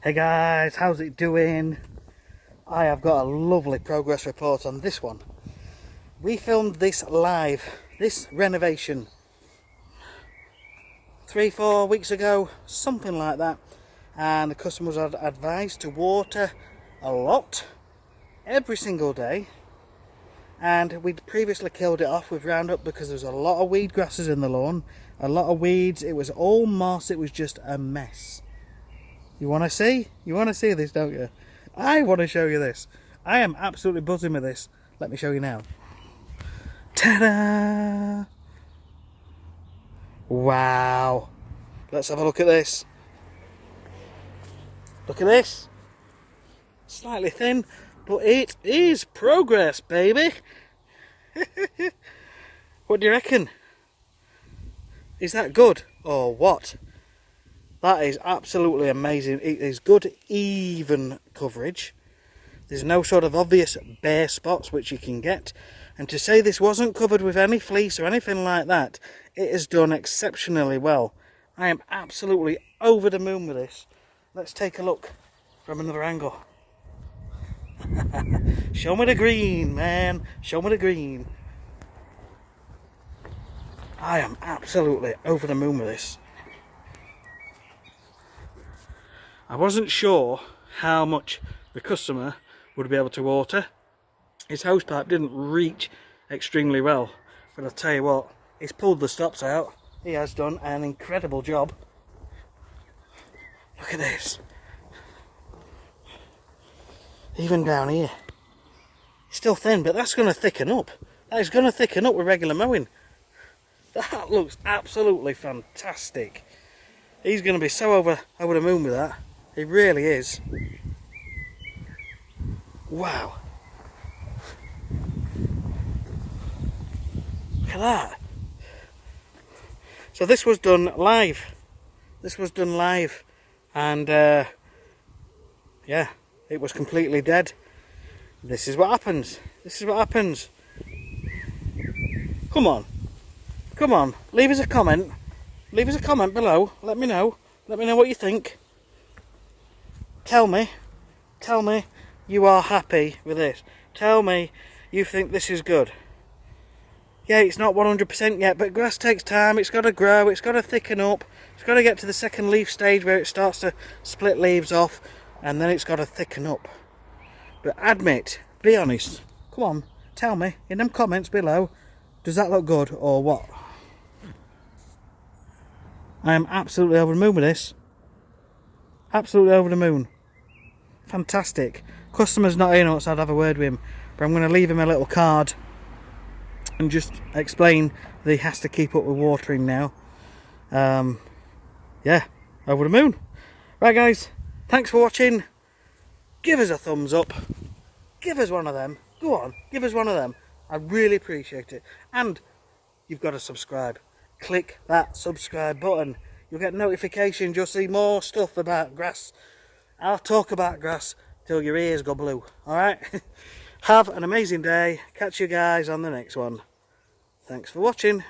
Hey guys, how's it doing? I have got a lovely progress report on this one. We filmed this live, this renovation, 3-4 weeks ago, something like that, and the customers had advised to water a lot every single day, and we'd previously killed it off with Roundup because there was a lot of weed grasses in the lawn, a lot of weeds, it was all moss, it was just a mess. You want to see? You want to see this, don't you? I want to show you this. I am absolutely buzzing with this. Let me show you now. Ta-da! Wow. Let's have a look at this. Look at this. Slightly thin, but it is progress, baby. What do you reckon? Is that good or what? That is absolutely amazing. It is good, even coverage. There's no sort of obvious bare spots which you can get. And to say this wasn't covered with any fleece or anything like that, it is done exceptionally well. I am absolutely over the moon with this. Let's take a look from another angle. Show me the green, man. Show me the green. I am absolutely over the moon with this. I wasn't sure how much the customer would be able to water. His hosepipe didn't reach extremely well, but I'll tell you what, he's pulled the stops out. He has done an incredible job. Look at this. Even down here. It's still thin, but that's going to thicken up. That is going to thicken up with regular mowing. That looks absolutely fantastic. He's going to be so over the moon with that. It really is. Wow. Look at that. So this was done live. This was done live. And yeah, it was completely dead. This is what happens. This is what happens. Come on. Come on. Leave us a comment. Leave us a comment below. Let me know. Let me know what you think. Tell me you are happy with this. Tell me you think this is good. Yeah, it's not 100% yet, but grass takes time. It's got to grow, it's got to thicken up, it's got to get to the second leaf stage where it starts to split leaves off, and then it's got to thicken up. But admit, be honest, come on, tell me in them comments below, does that look good or what? I am absolutely over the moon with this. Absolutely over the moon. Fantastic. Customer's not in, so I'd have a word with him, but I'm going to leave him a little card and just explain that he has to keep up with watering now. Yeah, over the moon. Right guys, thanks for watching. Give us a thumbs up. Give us one of them. Go on, give us one of them. I really appreciate it. And you've got to subscribe. Click that subscribe button. You'll get notifications. You'll see more stuff about grass. I'll talk about grass till your ears go blue. Alright? Have an amazing day. Catch you guys on the next one. Thanks for watching.